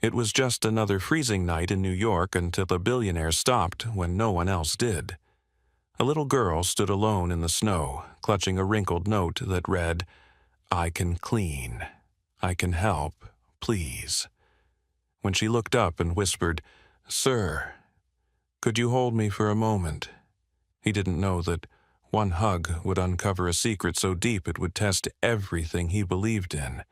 It was just another freezing night in New York until the billionaire stopped when no one else did. A little girl stood alone in the snow, clutching a wrinkled note that read, "I can clean. I can help. Please." When she looked up and whispered, "Sir, could you hold me for a moment?" He didn't know that one hug would uncover a secret so deep it would test everything he believed in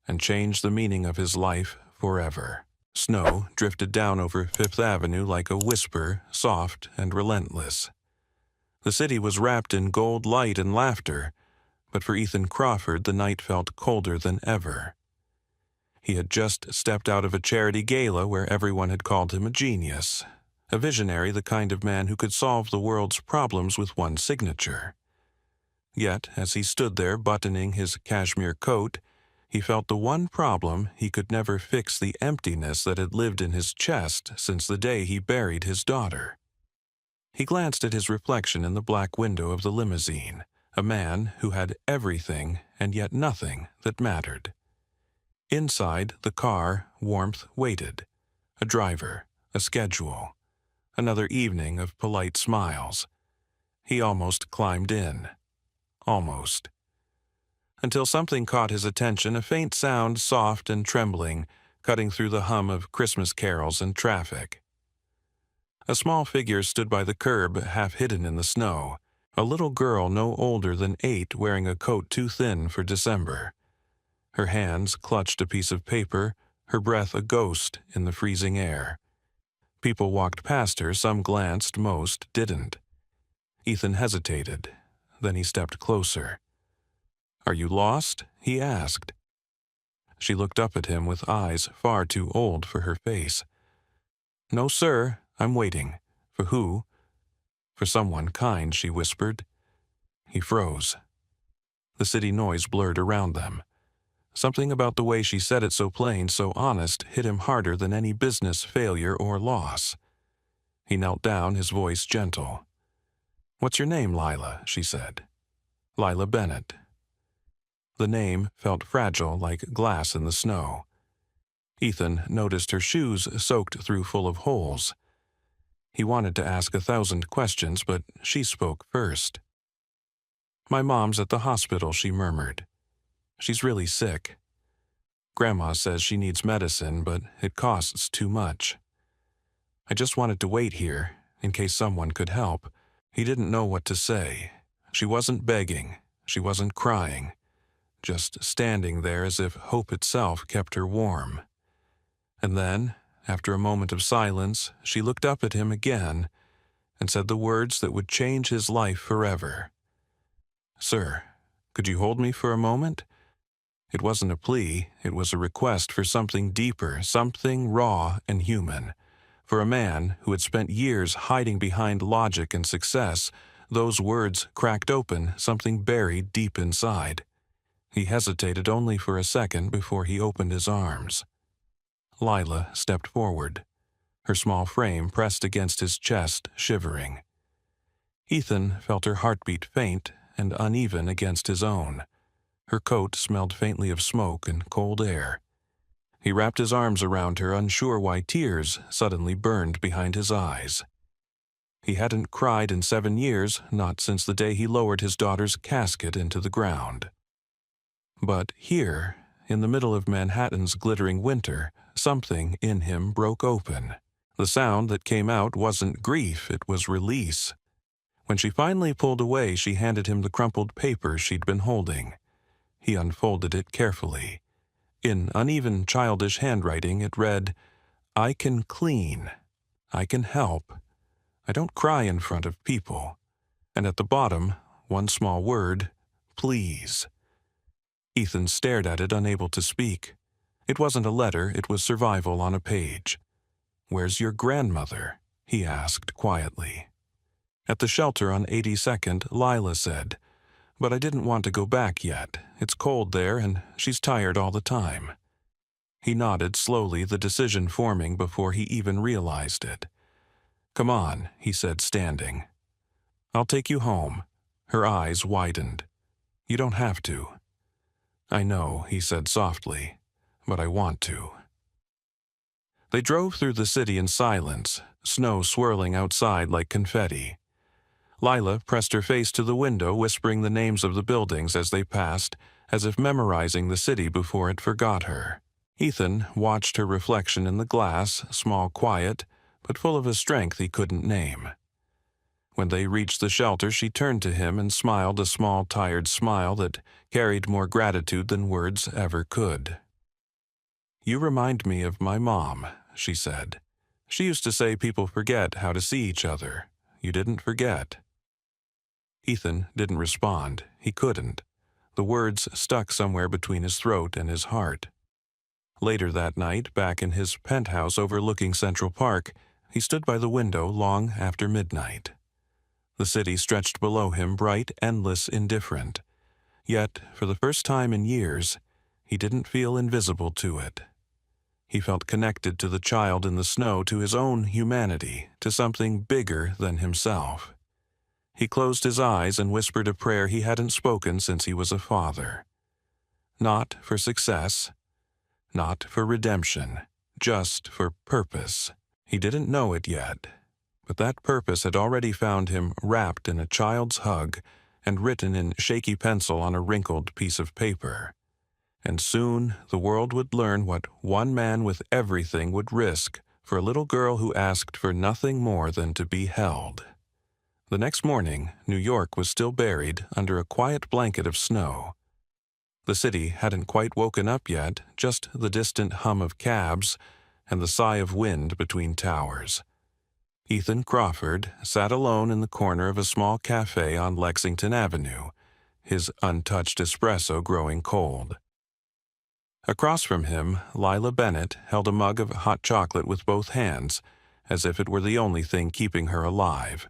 and change the meaning of his life forever. Snow drifted down over Fifth Avenue like a whisper, soft and relentless. The city was wrapped in gold light and laughter, but for Ethan Crawford the night felt colder than ever. He had just stepped out of a charity gala where everyone had called him a genius, a visionary, the kind of man who could solve the world's problems with one signature. Yet, as he stood there buttoning his cashmere coat, he felt the one problem he could never fix: the emptiness that had lived in his chest since the day he buried his daughter. He glanced at his reflection in the black window of the limousine, a man who had everything and yet nothing that mattered. Inside the car, warmth waited. A driver, a schedule, another evening of polite smiles. He almost climbed in. Almost. Until something caught his attention, a faint sound, soft and trembling, cutting through the hum of Christmas carols and traffic. A small figure stood by the curb, half hidden in the snow, a little girl no older than 8 wearing a coat too thin for December. Her hands clutched a piece of paper, her breath a ghost in the freezing air. People walked past her, some glanced, most didn't. Ethan hesitated. Then he stepped closer. "Are you lost?" he asked. She looked up at him with eyes far too old for her face. "No, sir, I'm waiting." "For who?" "For someone kind," she whispered. He froze. The city noise blurred around them. Something about the way she said it, so plain, so honest, hit him harder than any business failure or loss. He knelt down, his voice gentle. "What's your name, Lila?" she said. "Lila Bennett." The name felt fragile, like glass in the snow. Ethan noticed her shoes soaked through full of holes. He wanted to ask 1,000 questions, but she spoke first. "My mom's at the hospital," she murmured. "She's really sick. Grandma says she needs medicine, but it costs too much. I just wanted to wait here, in case someone could help." He didn't know what to say. She wasn't begging. She wasn't crying. Just standing there as if hope itself kept her warm. And then, after a moment of silence, she looked up at him again and said the words that would change his life forever. "Sir, could you hold me for a moment?" It wasn't a plea, it was a request for something deeper, something raw and human. For a man who had spent years hiding behind logic and success, those words cracked open something buried deep inside. He hesitated only for a second before he opened his arms. Lila stepped forward, her small frame pressed against his chest, shivering. Ethan felt her heartbeat faint and uneven against his own. Her coat smelled faintly of smoke and cold air. He wrapped his arms around her, unsure why tears suddenly burned behind his eyes. He hadn't cried in 7 years, not since the day he lowered his daughter's casket into the ground. But here, in the middle of Manhattan's glittering winter, something in him broke open. The sound that came out wasn't grief, it was release. When she finally pulled away, she handed him the crumpled paper she'd been holding. He unfolded it carefully. In uneven, childish handwriting, it read, "I can clean. I can help. I don't cry in front of people." And at the bottom, one small word, "Please." Ethan stared at it, unable to speak. It wasn't a letter, it was survival on a page. "Where's your grandmother?" he asked quietly. "At the shelter on 82nd, Lila said. But I didn't want to go back yet. It's cold there, and she's tired all the time." He nodded slowly, the decision forming before he even realized it. "Come on," he said, standing. "I'll take you home." Her eyes widened. "You don't have to." "I know," he said softly, "but I want to." They drove through the city in silence, snow swirling outside like confetti. Lila pressed her face to the window, whispering the names of the buildings as they passed, as if memorizing the city before it forgot her. Ethan watched her reflection in the glass, small, quiet, but full of a strength he couldn't name. When they reached the shelter, she turned to him and smiled a small, tired smile that carried more gratitude than words ever could. "You remind me of my mom," she said. "She used to say people forget how to see each other. You didn't forget." Ethan didn't respond. He couldn't. The words stuck somewhere between his throat and his heart. Later that night, back in his penthouse overlooking Central Park, he stood by the window long after midnight. The city stretched below him, bright, endless, indifferent. Yet, for the first time in years, he didn't feel invisible to it. He felt connected to the child in the snow, to his own humanity, to something bigger than himself. He closed his eyes and whispered a prayer he hadn't spoken since he was a father. Not for success, not for redemption, just for purpose. He didn't know it yet, but that purpose had already found him wrapped in a child's hug and written in shaky pencil on a wrinkled piece of paper. And soon the world would learn what one man with everything would risk for a little girl who asked for nothing more than to be held. The next morning, New York was still buried under a quiet blanket of snow. The city hadn't quite woken up yet, just the distant hum of cabs and the sigh of wind between towers. Ethan Crawford sat alone in the corner of a small cafe on Lexington Avenue, his untouched espresso growing cold. Across from him, Lila Bennett held a mug of hot chocolate with both hands, as if it were the only thing keeping her alive.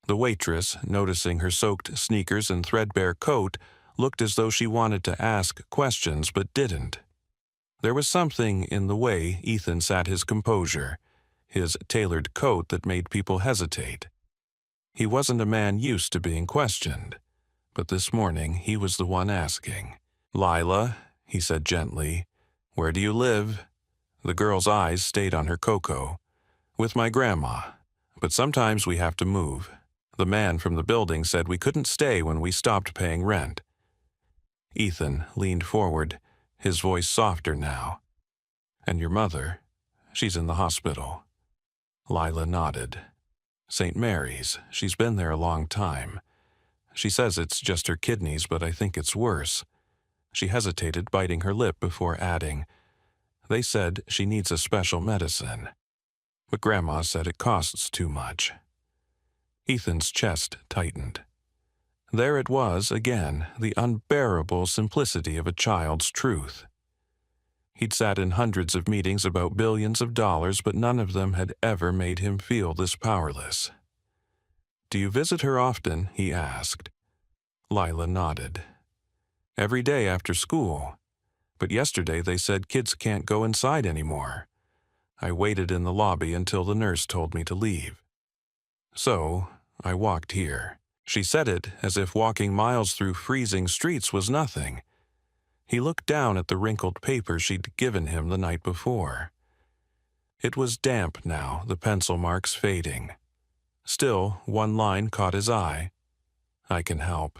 The waitress, noticing her soaked sneakers and threadbare coat, looked as though she wanted to ask questions but didn't. There was something in the way Ethan sat his composure, his tailored coat that made people hesitate. He wasn't a man used to being questioned, but this morning he was the one asking. "Lila," he said gently, "where do you live?" The girl's eyes stayed on her cocoa. "With my grandma, but sometimes we have to move. The man from the building said we couldn't stay when we stopped paying rent." Ethan leaned forward, his voice softer now. "And your mother? She's in the hospital." Lila nodded. "St. Mary's. She's been there a long time. She says it's just her kidneys, but I think it's worse." She hesitated, biting her lip before adding, "They said she needs a special medicine, but Grandma said it costs too much." Ethan's chest tightened. There it was again, the unbearable simplicity of a child's truth. He'd sat in hundreds of meetings about billions of dollars, but none of them had ever made him feel this powerless. "Do you visit her often?" he asked. Lila nodded. "Every day after school. But yesterday they said kids can't go inside anymore. I waited in the lobby until the nurse told me to leave. So, I walked here." She said it as if walking miles through freezing streets was nothing. He looked down at the wrinkled paper she'd given him the night before. It was damp now, the pencil marks fading. Still, one line caught his eye. "I can help."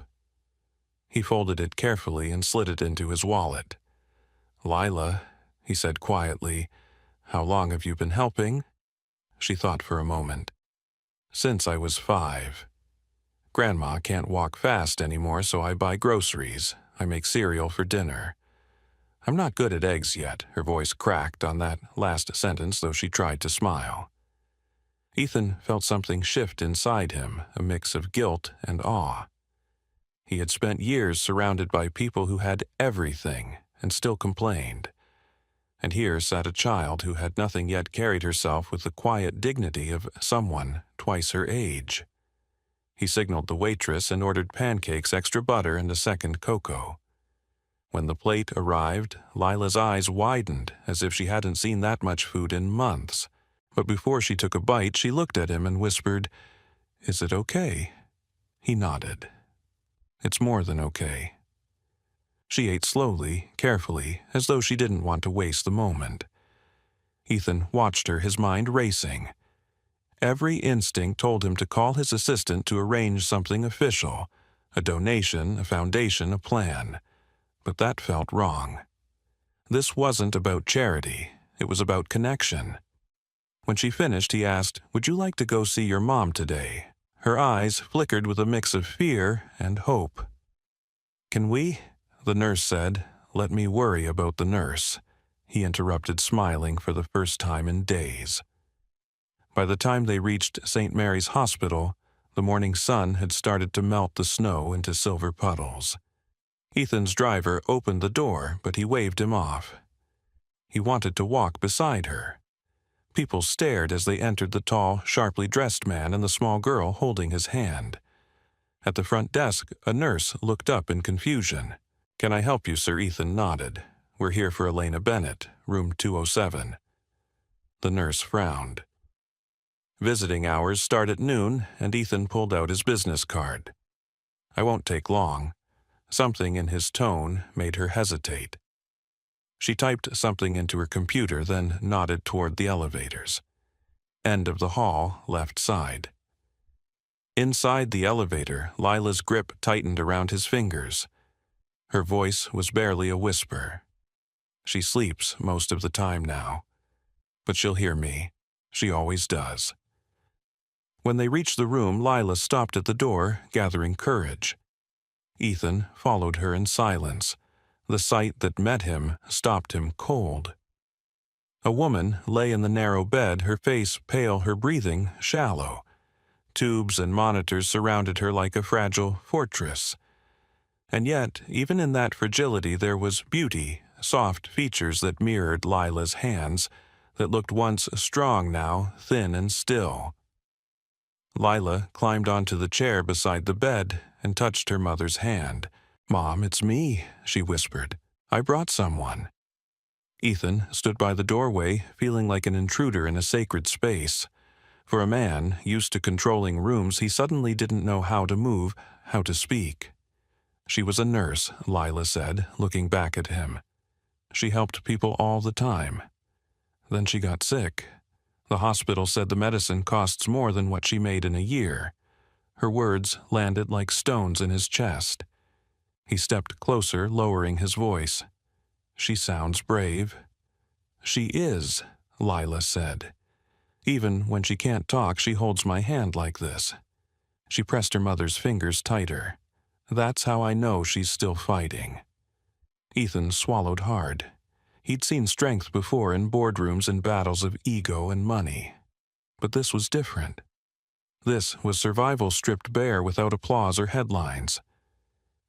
He folded it carefully and slid it into his wallet. "Lila," he said quietly, "how long have you been helping?" She thought for a moment. "Since I was 5. Grandma can't walk fast anymore, so I buy groceries. I make cereal for dinner. I'm not good at eggs yet." Her voice cracked on that last sentence, though she tried to smile. Ethan felt something shift inside him, a mix of guilt and awe. He had spent years surrounded by people who had everything and still complained. And here sat a child who had nothing yet carried herself with the quiet dignity of someone twice her age. He signaled the waitress and ordered pancakes, extra butter, and a second cocoa. When the plate arrived, Lila's eyes widened as if she hadn't seen that much food in months. But before she took a bite, she looked at him and whispered, "Is it okay?" He nodded. "It's more than okay." She ate slowly, carefully, as though she didn't want to waste the moment. Ethan watched her, his mind racing. Every instinct told him to call his assistant to arrange something official, a donation, a foundation, a plan. But that felt wrong. This wasn't about charity. It was about connection. When she finished, he asked, "Would you like to go see your mom today?" Her eyes flickered with a mix of fear and hope. "Can we?" The nurse said. "Let me worry about the nurse," he interrupted, smiling for the first time in days. By the time they reached St. Mary's Hospital, the morning sun had started to melt the snow into silver puddles. Ethan's driver opened the door, but he waved him off. He wanted to walk beside her. People stared as they entered, the tall, sharply dressed man and the small girl holding his hand. At the front desk, a nurse looked up in confusion. "Can I help you, sir?" Ethan nodded. "We're here for Elena Bennett, room 207. The nurse frowned. Visiting hours start at noon, and Ethan pulled out his business card. "I won't take long." Something in his tone made her hesitate. She typed something into her computer, then nodded toward the elevators. End of the hall, left side. Inside the elevator, Lila's grip tightened around his fingers. Her voice was barely a whisper. "She sleeps most of the time now, but she'll hear me. She always does." When they reached the room, Lila stopped at the door, gathering courage. Ethan followed her in silence. The sight that met him stopped him cold. A woman lay in the narrow bed, her face pale, her breathing shallow. Tubes and monitors surrounded her like a fragile fortress. And yet, even in that fragility, there was beauty, soft features that mirrored Lila's hands, that looked once strong, now thin and still. Lila climbed onto the chair beside the bed and touched her mother's hand. "Mom, it's me," she whispered. "I brought someone." Ethan stood by the doorway, feeling like an intruder in a sacred space. For a man used to controlling rooms, he suddenly didn't know how to move, how to speak. "She was a nurse," Lila said, looking back at him. "She helped people all the time. Then she got sick. The hospital said the medicine costs more than what she made in a year." Her words landed like stones in his chest. He stepped closer, lowering his voice. "She sounds brave." "She is," Lila said. "Even when she can't talk, she holds my hand like this." She pressed her mother's fingers tighter. "That's how I know she's still fighting." Ethan swallowed hard. He'd seen strength before in boardrooms and battles of ego and money. But this was different. This was survival stripped bare without applause or headlines.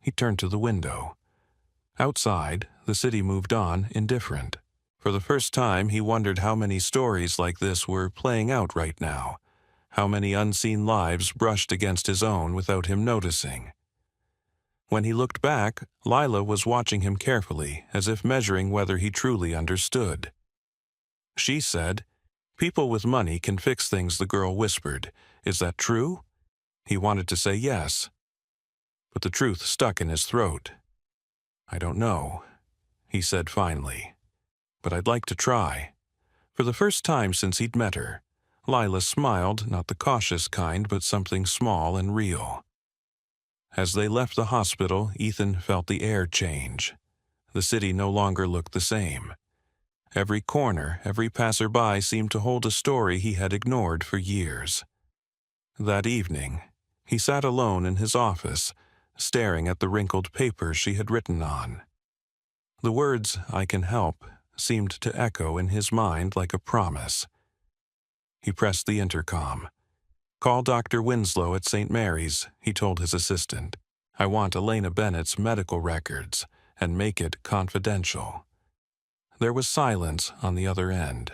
He turned to the window. Outside, the city moved on, indifferent. For the first time, he wondered how many stories like this were playing out right now, how many unseen lives brushed against his own without him noticing. When he looked back, Lila was watching him carefully, as if measuring whether he truly understood. She said, "People with money can fix things," the girl whispered. "Is that true?" He wanted to say yes, but the truth stuck in his throat. "I don't know," he said finally, "but I'd like to try." For the first time since he'd met her, Lila smiled, not the cautious kind, but something small and real. As they left the hospital, Ethan felt the air change. The city no longer looked the same. Every corner, every passerby seemed to hold a story he had ignored for years. That evening, he sat alone in his office, staring at the wrinkled paper she had written on. The words, "I can help," seemed to echo in his mind like a promise. He pressed the intercom. "Call Dr. Winslow at St. Mary's," he told his assistant. "I want Elena Bennett's medical records, and make it confidential." There was silence on the other end.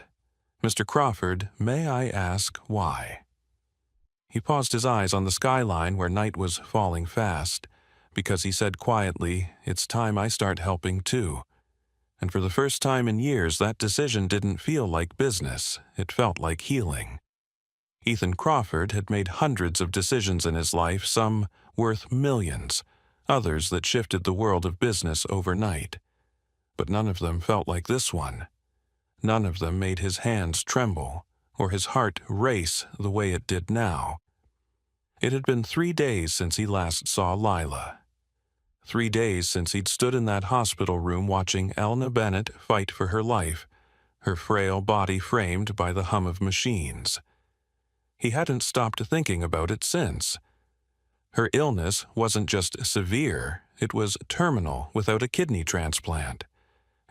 "Mr. Crawford, may I ask why?" He paused, his eyes on the skyline where night was falling fast, because he said quietly, "It's time I start helping too." And for the first time in years, that decision didn't feel like business. It felt like healing. Ethan Crawford had made hundreds of decisions in his life, some worth millions, others that shifted the world of business overnight. But none of them felt like this one. None of them made his hands tremble or his heart race the way it did now. It had been 3 days since he last saw Lila. 3 days since he'd stood in that hospital room watching Elna Bennett fight for her life, her frail body framed by the hum of machines. He hadn't stopped thinking about it since. Her illness wasn't just severe, it was terminal without a kidney transplant,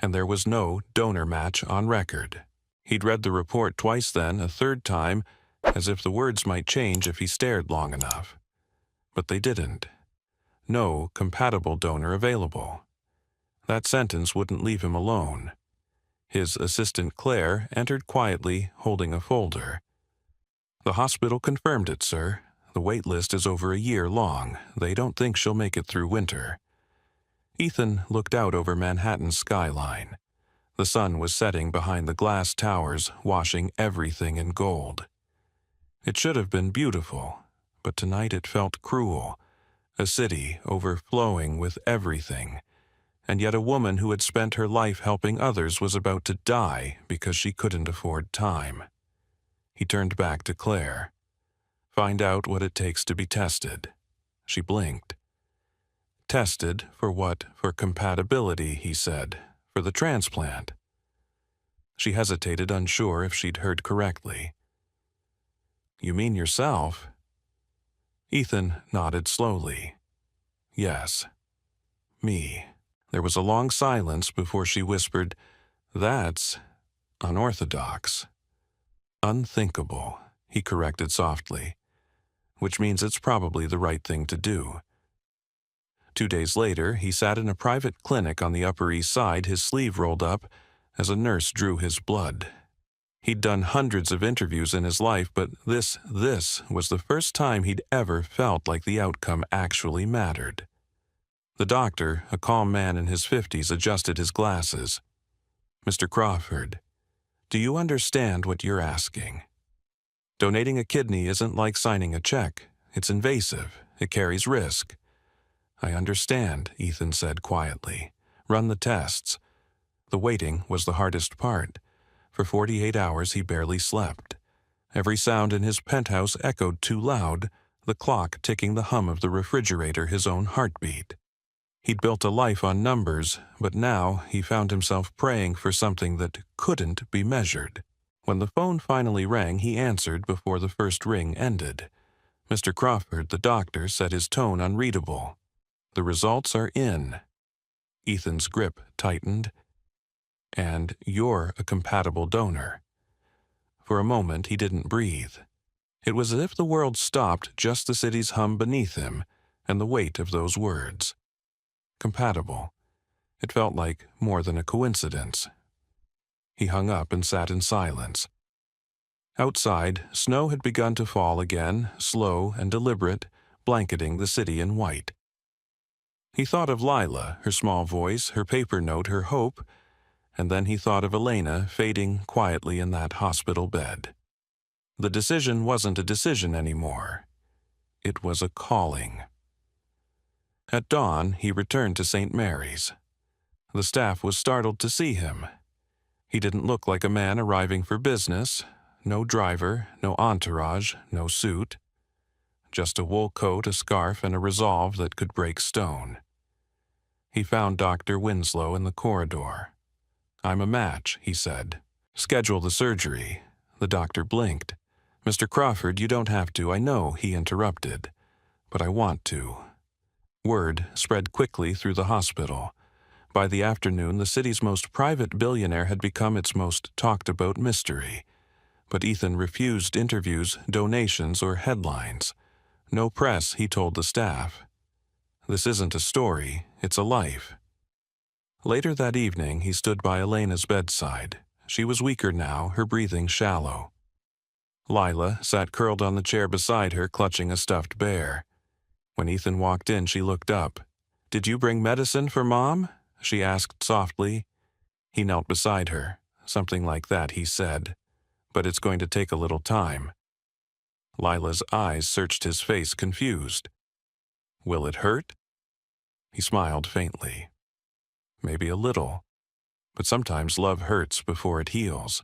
and there was no donor match on record. He'd read the report twice then, a third time, as if the words might change if he stared long enough. But they didn't. No compatible donor available. That sentence wouldn't leave him alone. His assistant Claire entered quietly, holding a folder. "The hospital confirmed it, sir. The wait list is over a year long. They don't think she'll make it through winter." Ethan looked out over Manhattan's skyline. The sun was setting behind the glass towers, washing everything in gold. It should have been beautiful, but tonight it felt cruel. A city overflowing with everything, and yet a woman who had spent her life helping others was about to die because she couldn't afford time. He turned back to Claire. "Find out what it takes to be tested." She blinked. "Tested for what? For compatibility," he said. "For the transplant." She hesitated, unsure if she'd heard correctly. "You mean yourself?" Ethan nodded slowly. "Yes. Me." There was a long silence before she whispered, "That's unorthodox." "Unthinkable," he corrected softly, "which means it's probably the right thing to do." 2 days later, he sat in a private clinic on the Upper East Side, his sleeve rolled up, as a nurse drew his blood. He'd done hundreds of interviews in his life, but this was the first time he'd ever felt like the outcome actually mattered. The doctor, a calm man in his 50s, adjusted his glasses. "Mr. Crawford, do you understand what you're asking? Donating a kidney isn't like signing a check. It's invasive. It carries risk." "I understand," Ethan said quietly. "Run the tests." The waiting was the hardest part. For 48 hours he barely slept. Every sound in his penthouse echoed too loud, the clock ticking the hum of the refrigerator his own heartbeat. He'd built a life on numbers, but now he found himself praying for something that couldn't be measured. When the phone finally rang, he answered before the first ring ended. "Mr. Crawford," the doctor said, his tone unreadable. "The results are in." Ethan's grip tightened. "And you're a compatible donor." For a moment he didn't breathe. It was as if the world stopped, just the city's hum beneath him, and the weight of those words. Compatible. It felt like more than a coincidence. He hung up and sat in silence. Outside, snow had begun to fall again, slow and deliberate, blanketing the city in white. He thought of Lila, her small voice, her paper note, her hope, and then he thought of Elena fading quietly in that hospital bed. The decision wasn't a decision anymore. It was a calling. At dawn, he returned to St. Mary's. The staff was startled to see him. He didn't look like a man arriving for business. No driver, no entourage, no suit. Just a wool coat, a scarf, and a resolve that could break stone. He found Dr. Winslow in the corridor. "I'm a match," he said. "Schedule the surgery." The doctor blinked. "Mr. Crawford, you don't have to, I know," he interrupted. "But I want to." Word spread quickly through the hospital. By the afternoon, the city's most private billionaire had become its most talked-about mystery. But Ethan refused interviews, donations, or headlines. No press, he told the staff. "This isn't a story, it's a life." Later that evening, he stood by Elena's bedside. She was weaker now, her breathing shallow. Lila sat curled on the chair beside her, clutching a stuffed bear. When Ethan walked in, she looked up. "Did you bring medicine for Mom?" she asked softly. He knelt beside her. "Something like that," he said. "But it's going to take a little time." Lila's eyes searched his face, confused. "Will it hurt?" He smiled faintly. "Maybe a little." but sometimes love hurts before it heals.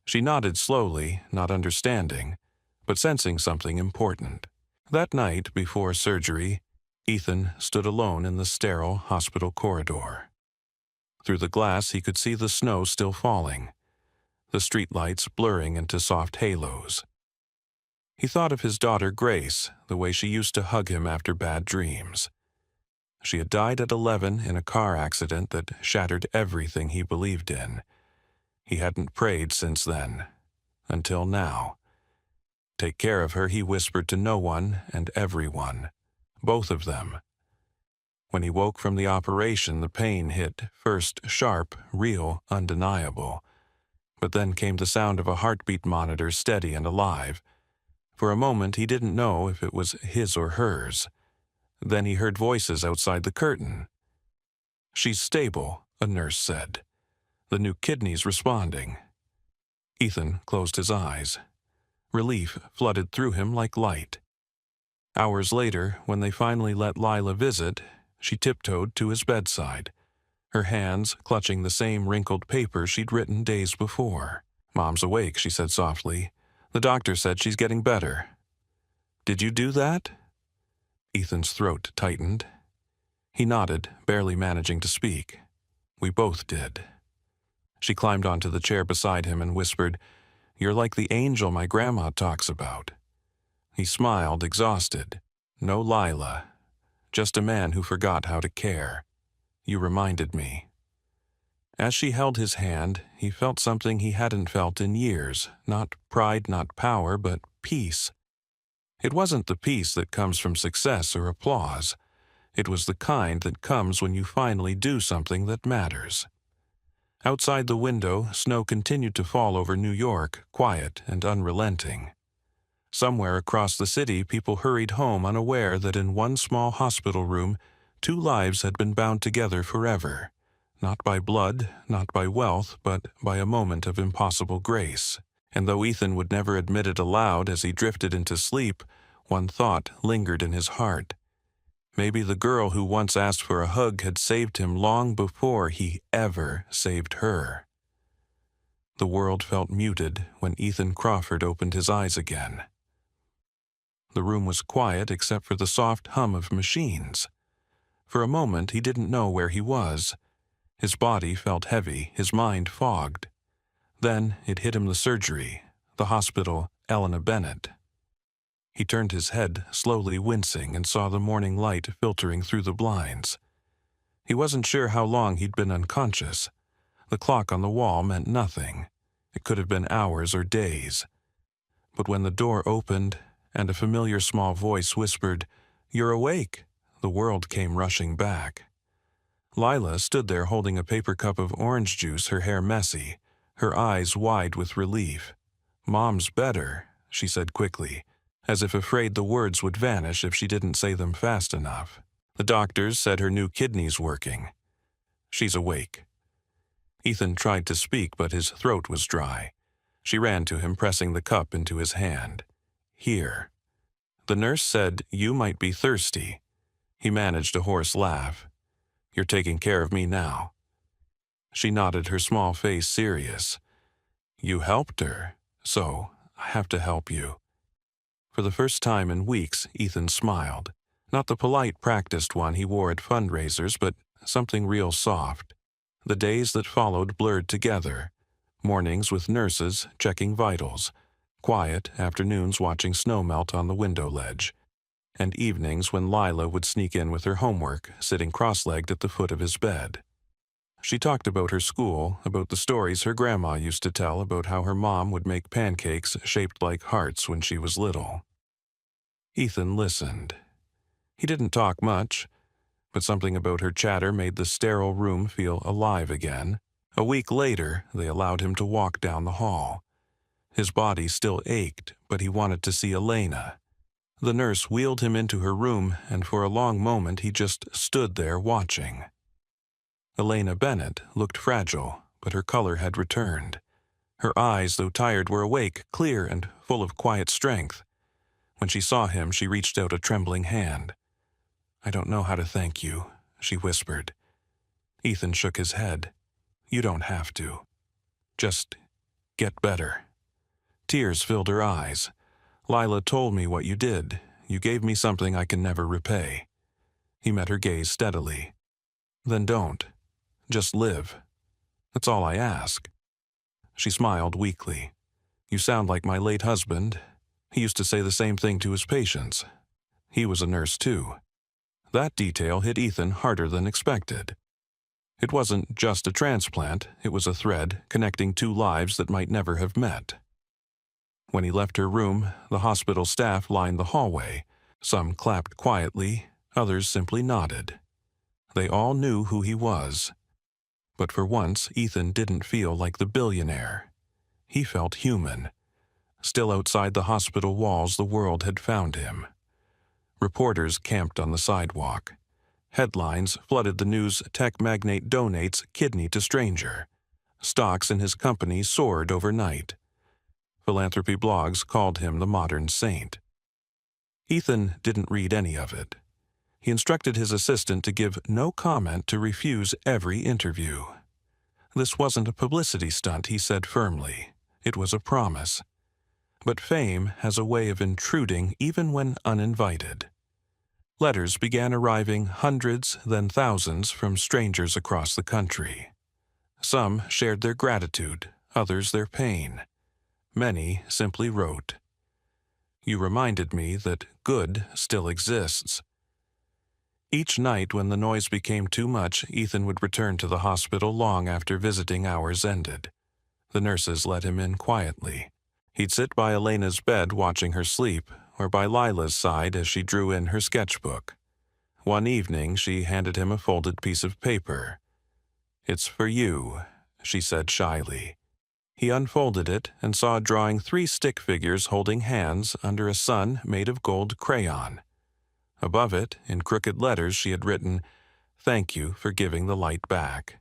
She nodded slowly, not understanding, but sensing something important. That night before surgery, Ethan stood alone in the sterile hospital corridor. Through the glass he could see the snow still falling, the streetlights blurring into soft halos. He thought of his daughter Grace, the way she used to hug him after bad dreams. She had died at 11 in a car accident that shattered everything he believed in. He hadn't prayed since then, until now. Take care of her, he whispered to no one and everyone, both of them. When he woke from the operation, the pain hit, first sharp, real, undeniable. But then came the sound of a heartbeat monitor, steady and alive. For a moment he didn't know if it was his or hers. Then he heard voices outside the curtain. "She's stable," a nurse said. "The new kidney's responding." Ethan closed his eyes. Relief flooded through him like light. Hours later, when they finally let Lila visit, she tiptoed to his bedside, her hands clutching the same wrinkled paper she'd written days before. "Mom's awake," she said softly. "The doctor said she's getting better." "Did you do that?" Ethan's throat tightened. He nodded, barely managing to speak. "We both did." She climbed onto the chair beside him and whispered, "You're like the angel my grandma talks about." He smiled, exhausted. "No Lila. Just a man who forgot how to care. You reminded me." As she held his hand, he felt something he hadn't felt in years. Not pride, not power, but peace. It wasn't the peace that comes from success or applause. It was the kind that comes when you finally do something that matters. Outside the window, snow continued to fall over New York, quiet and unrelenting. Somewhere across the city, people hurried home unaware that in one small hospital room, two lives had been bound together forever. Not by blood, not by wealth, but by a moment of impossible grace. And though Ethan would never admit it aloud as he drifted into sleep, one thought lingered in his heart. Maybe the girl who once asked for a hug had saved him long before he ever saved her. The world felt muted when Ethan Crawford opened his eyes again. The room was quiet except for the soft hum of machines. For a moment he didn't know where he was. His body felt heavy, his mind fogged. Then it hit him, the surgery, the hospital, Elena Bennett. He turned his head, slowly wincing, and saw the morning light filtering through the blinds. He wasn't sure how long he'd been unconscious. The clock on the wall meant nothing. It could have been hours or days. But when the door opened and a familiar small voice whispered, "You're awake," the world came rushing back. Lila stood there holding a paper cup of orange juice, her hair messy, her eyes wide with relief. "Mom's better," she said quickly, as if afraid the words would vanish if she didn't say them fast enough. "The doctors said her new kidney's working. She's awake." Ethan tried to speak, but his throat was dry. She ran to him, pressing the cup into his hand. "Here. The nurse said you might be thirsty." He managed a hoarse laugh. "You're taking care of me now." She nodded, her small face serious. "You helped her, so I have to help you." For the first time in weeks, Ethan smiled. Not the polite, practiced one he wore at fundraisers, but something real soft. The days that followed blurred together. Mornings with nurses checking vitals. Quiet afternoons watching snow melt on the window ledge. And evenings when Lila would sneak in with her homework, sitting cross-legged at the foot of his bed. She talked about her school, about the stories her grandma used to tell about how her mom would make pancakes shaped like hearts when she was little. Ethan listened. He didn't talk much, but something about her chatter made the sterile room feel alive again. A week later, they allowed him to walk down the hall. His body still ached, but he wanted to see Elena. The nurse wheeled him into her room, and for a long moment he just stood there watching. Elena Bennett looked fragile, but her color had returned. Her eyes, though tired, were awake, clear, and full of quiet strength. When she saw him, she reached out a trembling hand. "I don't know how to thank you," she whispered. Ethan shook his head. You don't have to. Just get better." Tears filled her eyes. "Lila told me what you did. You gave me something I can never repay." He met her gaze steadily. "Then don't. Just live. That's all I ask." She smiled weakly. "You sound like my late husband. He used to say the same thing to his patients. He was a nurse too." That detail hit Ethan harder than expected. It wasn't just a transplant, it was a thread connecting two lives that might never have met. When he left her room, the hospital staff lined the hallway. Some clapped quietly, others simply nodded. They all knew who he was. But for once, Ethan didn't feel like the billionaire. He felt human. Still outside the hospital walls, the world had found him. Reporters camped on the sidewalk. Headlines flooded the news: tech magnate donates kidney to stranger. Stocks in his company soared overnight. Philanthropy blogs called him the modern saint. Ethan didn't read any of it. He instructed his assistant to give no comment, to refuse every interview. This wasn't a publicity stunt, he said firmly. It was a promise. But fame has a way of intruding even when uninvited. Letters began arriving, hundreds, then thousands, from strangers across the country. Some shared their gratitude, others their pain. Many simply wrote, "You reminded me that good still exists." Each night when the noise became too much, Ethan would return to the hospital long after visiting hours ended. The nurses let him in quietly. He'd sit by Elena's bed watching her sleep, or by Lila's side as she drew in her sketchbook. One evening she handed him a folded piece of paper. "It's for you," she said shyly. He unfolded it and saw a drawing: 3 stick figures holding hands under a sun made of gold crayon. Above it, in crooked letters, she had written, "Thank you for giving the light back."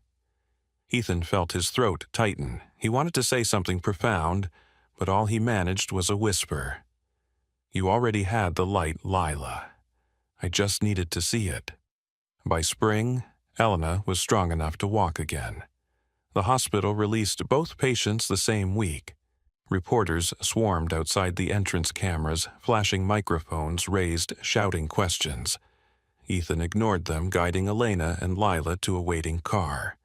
Ethan felt his throat tighten. He wanted to say something profound, but all he managed was a whisper. "You already had the light, Lila. I just needed to see it." By spring, Elena was strong enough to walk again. The hospital released both patients the same week. Reporters swarmed outside the entrance cameras, flashing microphones raised, shouting questions. Ethan ignored them, guiding Elena and Lila to a waiting car.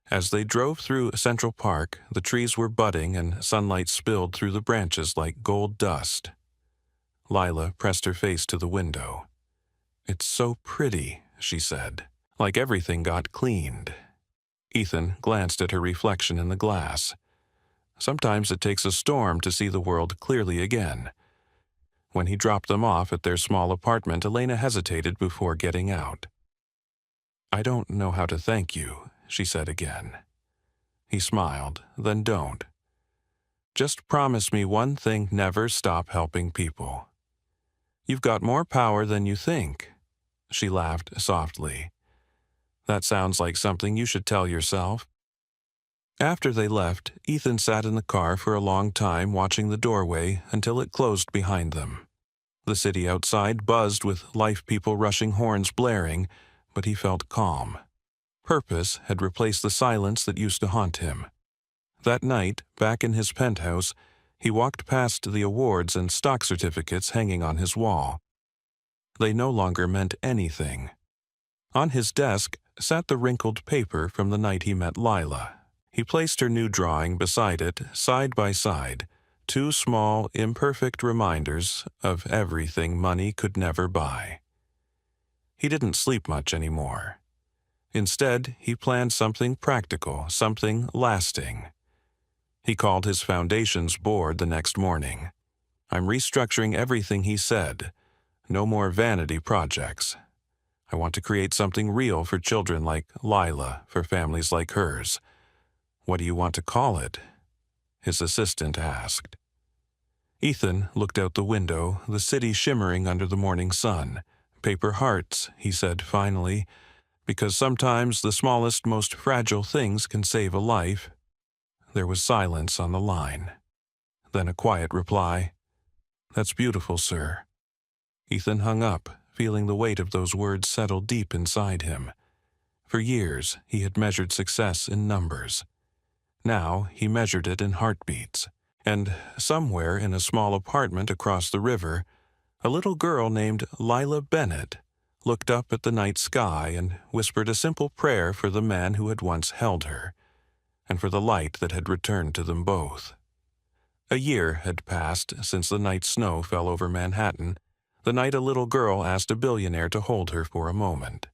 As they drove through Central Park, the trees were budding and sunlight spilled through the branches like gold dust. Lila pressed her face to the window. "It's so pretty," she said, "like everything got cleaned." Ethan glanced at her reflection in the glass. Sometimes it takes a storm to see the world clearly again. When he dropped them off at their small apartment, Elena hesitated before getting out. "I don't know how to thank you," she said again. He smiled. "Then don't. Just promise me one thing: never stop helping people. You've got more power than you think." She laughed softly. "That sounds like something you should tell yourself." After they left, Ethan sat in the car for a long time, watching the doorway until it closed behind them. The city outside buzzed with life, people rushing, horns blaring, but he felt calm. Purpose had replaced the silence that used to haunt him. That night, back in his penthouse, he walked past the awards and stock certificates hanging on his wall. They no longer meant anything. On his desk sat the wrinkled paper from the night he met Lila. He placed her new drawing beside it, side by side, 2 small, imperfect reminders of everything money could never buy. He didn't sleep much anymore. Instead, he planned something practical, something lasting. He called his foundation's board the next morning. "I'm restructuring everything," he said. "No more vanity projects. I want to create something real for children like Lila, for families like hers." "What do you want to call it?" his assistant asked. Ethan looked out the window, the city shimmering under the morning sun. "Paper hearts," he said finally, "because sometimes the smallest, most fragile things can save a life." There was silence on the line. Then a quiet reply, "That's beautiful, sir." Ethan hung up, feeling the weight of those words settle deep inside him. For years, he had measured success in numbers. Now, he measured it in heartbeats. And somewhere in a small apartment across the river, a little girl named Lila Bennett looked up at the night sky and whispered a simple prayer for the man who had once held her, and for the light that had returned to them both. A year had passed since the night snow fell over Manhattan, the night a little girl asked a billionaire to hold her for a moment.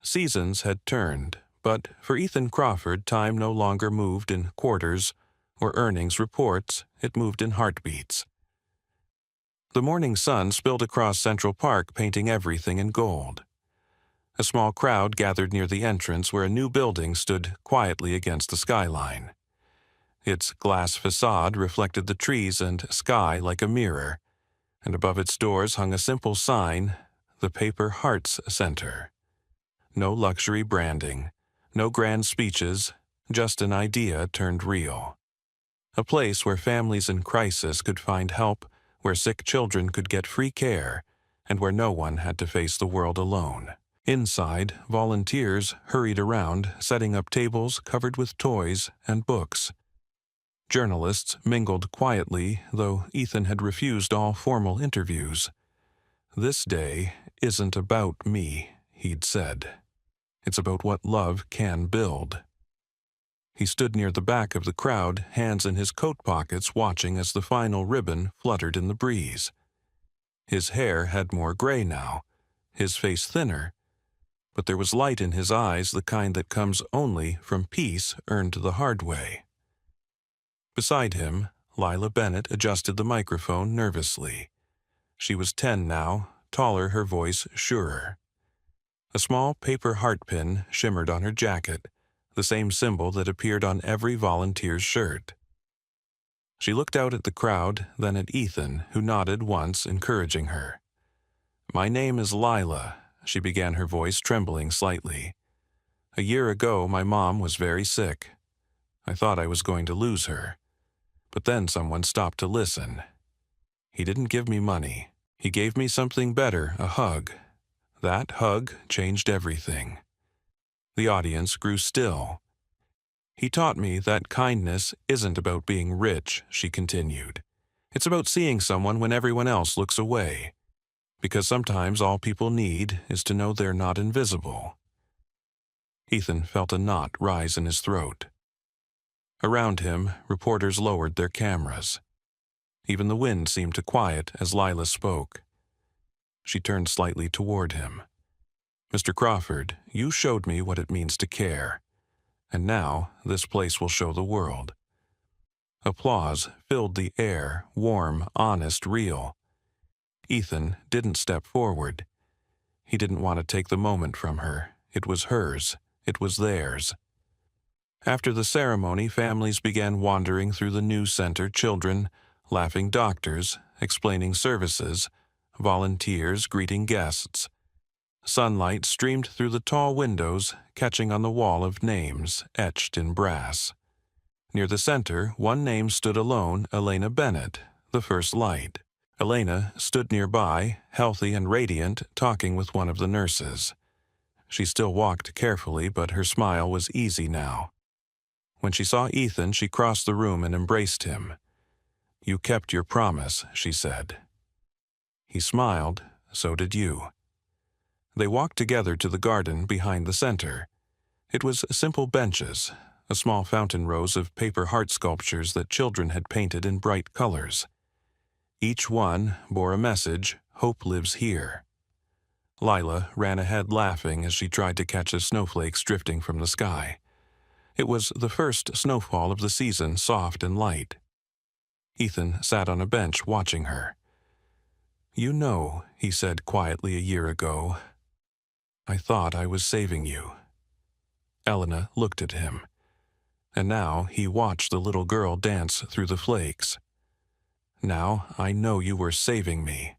Seasons had turned, but for Ethan Crawford, time no longer moved in quarters or earnings reports, it moved in heartbeats. The morning sun spilled across Central Park, painting everything in gold. A small crowd gathered near the entrance where a new building stood quietly against the skyline. Its glass facade reflected the trees and sky like a mirror, and above its doors hung a simple sign, the Paper Hearts Center. No luxury branding, no grand speeches, just an idea turned real. A place where families in crisis could find help, where sick children could get free care, and where no one had to face the world alone. Inside, volunteers hurried around, setting up tables covered with toys and books. Journalists mingled quietly, though Ethan had refused all formal interviews. "This day isn't about me," he'd said. "It's about what love can build." He stood near the back of the crowd, hands in his coat pockets, watching as the final ribbon fluttered in the breeze. His hair had more gray now, his face thinner, but there was light in his eyes, the kind that comes only from peace earned the hard way. Beside him, Lila Bennett adjusted the microphone nervously. She was 10 now, taller, her voice surer. A small paper heart pin shimmered on her jacket, the same symbol that appeared on every volunteer's shirt. She looked out at the crowd, then at Ethan, who nodded once, encouraging her. "My name is Lila," she began, her voice trembling slightly. "A year ago, my mom was very sick. I thought I was going to lose her. But then someone stopped to listen. He didn't give me money. He gave me something better, a hug. That hug changed everything." The audience grew still. "He taught me that kindness isn't about being rich," she continued. "It's about seeing someone when everyone else looks away. Because sometimes all people need is to know they're not invisible." Ethan felt a knot rise in his throat. Around him, reporters lowered their cameras. Even the wind seemed to quiet as Lila spoke. She turned slightly toward him. "Mr. Crawford, you showed me what it means to care. And now, this place will show the world." Applause filled the air, warm, honest, real. Ethan didn't step forward. He didn't want to take the moment from her. It was hers. It was theirs. After the ceremony, families began wandering through the new center, children, laughing doctors, explaining services, volunteers greeting guests. Sunlight streamed through the tall windows, catching on the wall of names etched in brass. Near the center, one name stood alone, Elena Bennett, the first light. Elena stood nearby, healthy and radiant, talking with one of the nurses. She still walked carefully, but her smile was easy now. When she saw Ethan, she crossed the room and embraced him. "You kept your promise," she said. He smiled, "So did you." They walked together to the garden behind the center. It was simple benches, a small fountain rose of paper heart sculptures that children had painted in bright colors. Each one bore a message, "Hope lives here." Lila ran ahead laughing as she tried to catch the snowflakes drifting from the sky. It was the first snowfall of the season, soft and light. Ethan sat on a bench watching her. "You know," he said quietly a year ago, "I thought I was saving you." Elena looked at him, and now he watched the little girl dance through the flakes. "Now I know you were saving me."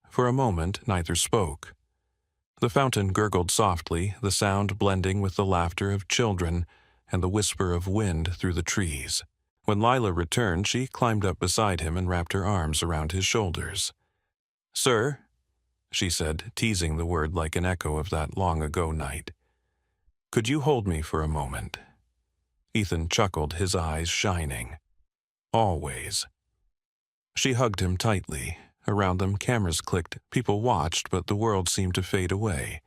For a moment, neither spoke. The fountain gurgled softly, the sound blending with the laughter of children and the whisper of wind through the trees. When Lila returned, she climbed up beside him and wrapped her arms around his shoulders. "Sir?" she said, teasing the word like an echo of that long-ago night. "Could you hold me for a moment?" Ethan chuckled, his eyes shining. "Always." She hugged him tightly. Around them, cameras clicked, people watched, but the world seemed to fade away.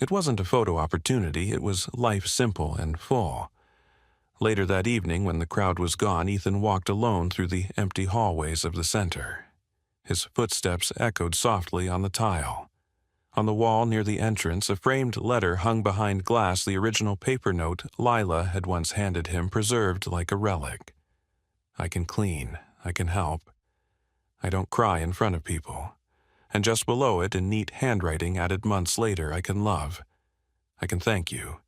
It wasn't a photo opportunity, it was life simple and full. Later that evening, when the crowd was gone, Ethan walked alone through the empty hallways of the center. His footsteps echoed softly on the tile. On the wall near the entrance, a framed letter hung behind glass, the original paper note Lila had once handed him, preserved like a relic. "I can clean. I can help. I don't cry in front of people." And just below it, in neat handwriting added months later, "I can love. I can thank you."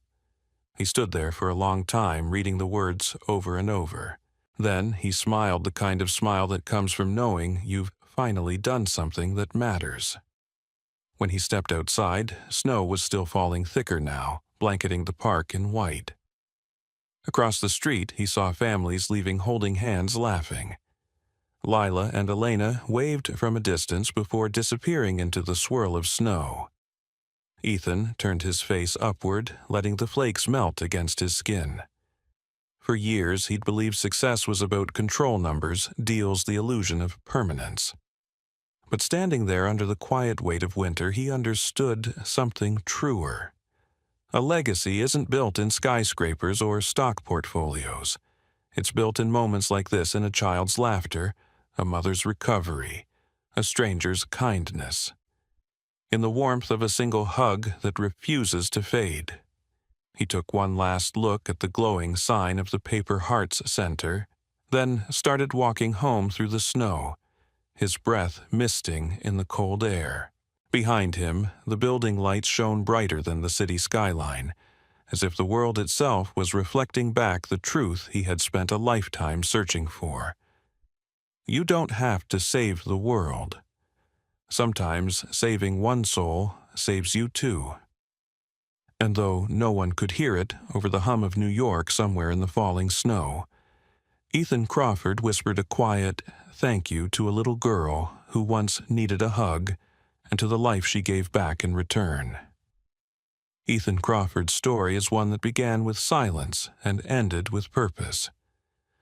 He stood there for a long time, reading the words over and over. Then he smiled, the kind of smile that comes from knowing you've finally done something that matters. When he stepped outside, snow was still falling thicker now, blanketing the park in white. Across the street, he saw families leaving holding hands, laughing. Lila and Elena waved from a distance before disappearing into the swirl of snow. Ethan turned his face upward, letting the flakes melt against his skin. For years, he'd believed success was about control numbers, deals, the illusion of permanence. But standing there under the quiet weight of winter, he understood something truer. A legacy isn't built in skyscrapers or stock portfolios. It's built in moments like this, in a child's laughter, a mother's recovery, a stranger's kindness. In the warmth of a single hug that refuses to fade. He took one last look at the glowing sign of the Paper Hearts Center, then started walking home through the snow, his breath misting in the cold air. Behind him, the building lights shone brighter than the city skyline, as if the world itself was reflecting back the truth he had spent a lifetime searching for. You don't have to save the world. Sometimes saving one soul saves you too. And though no one could hear it over the hum of New York somewhere in the falling snow, Ethan Crawford whispered a quiet thank you to a little girl who once needed a hug, and to the life she gave back in return. Ethan Crawford's story is one that began with silence and ended with purpose.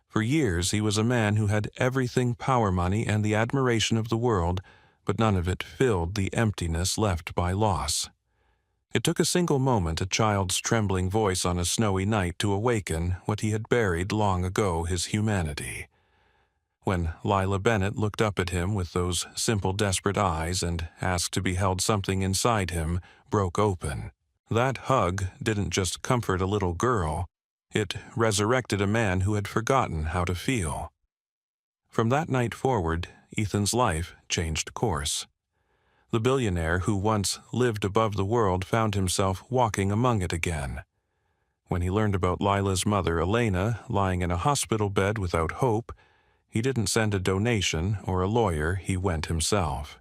For years, he was a man who had everything, power, money, and the admiration of the world, but none of it filled the emptiness left by loss. It took a single moment, a child's trembling voice on a snowy night, to awaken what he had buried long ago, his humanity. When Lila Bennett looked up at him with those simple, desperate eyes and asked to be held, something inside him broke open. That hug didn't just comfort a little girl, it resurrected a man who had forgotten how to feel. From that night forward, Ethan's life changed course. The billionaire who once lived above the world found himself walking among it again. When he learned about Lila's mother, Elena, lying in a hospital bed without hope, he didn't send a donation or a lawyer, he went himself.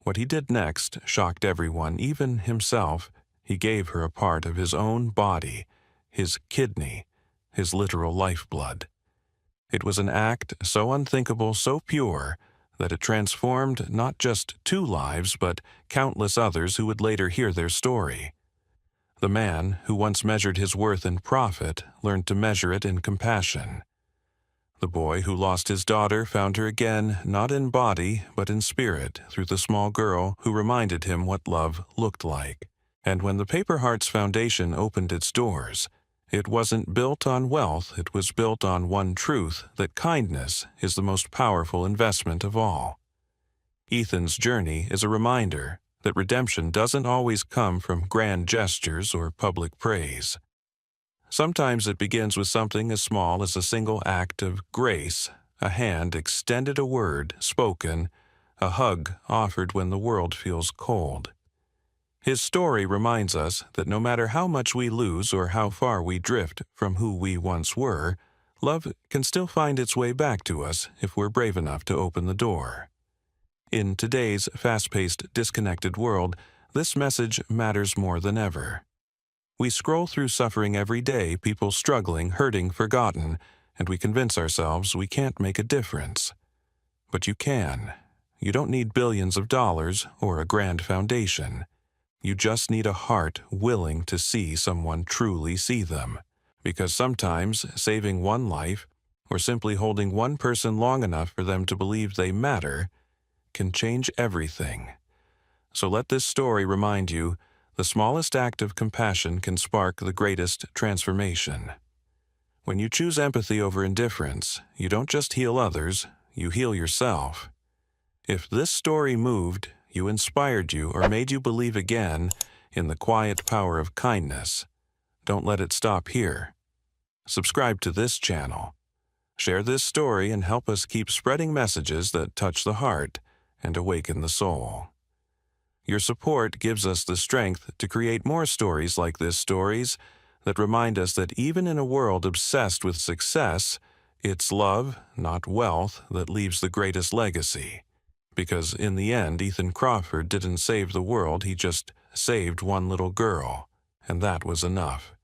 What he did next shocked everyone, even himself. He gave her a part of his own body, his kidney, his literal lifeblood. It was an act so unthinkable, so pure, that it transformed not just 2 lives, but countless others who would later hear their story. The man who once measured his worth in profit learned to measure it in compassion. The boy who lost his daughter found her again, not in body, but in spirit, through the small girl who reminded him what love looked like. And when the Paper Hearts Foundation opened its doors, it wasn't built on wealth, it was built on one truth, that kindness is the most powerful investment of all. Ethan's journey is a reminder that redemption doesn't always come from grand gestures or public praise. Sometimes it begins with something as small as a single act of grace, a hand extended, a word spoken, a hug offered when the world feels cold. His story reminds us that no matter how much we lose or how far we drift from who we once were, love can still find its way back to us if we're brave enough to open the door. In today's fast-paced, disconnected world, this message matters more than ever. We scroll through suffering every day, people struggling, hurting, forgotten, and we convince ourselves we can't make a difference. But you can. You don't need billions of dollars or a grand foundation. You just need a heart willing to see someone truly see them. Because sometimes saving one life, or simply holding one person long enough for them to believe they matter, can change everything. So let this story remind you, the smallest act of compassion can spark the greatest transformation. When you choose empathy over indifference, you don't just heal others, you heal yourself. If this story moved you, inspired you, or made you believe again in the quiet power of kindness, don't let it stop here. Subscribe to this channel. Share this story and help us keep spreading messages that touch the heart and awaken the soul. Your support gives us the strength to create more stories like this, stories that remind us that even in a world obsessed with success, it's love, not wealth, that leaves the greatest legacy. Because in the end, Ethan Crawford didn't save the world, he just saved one little girl, and that was enough.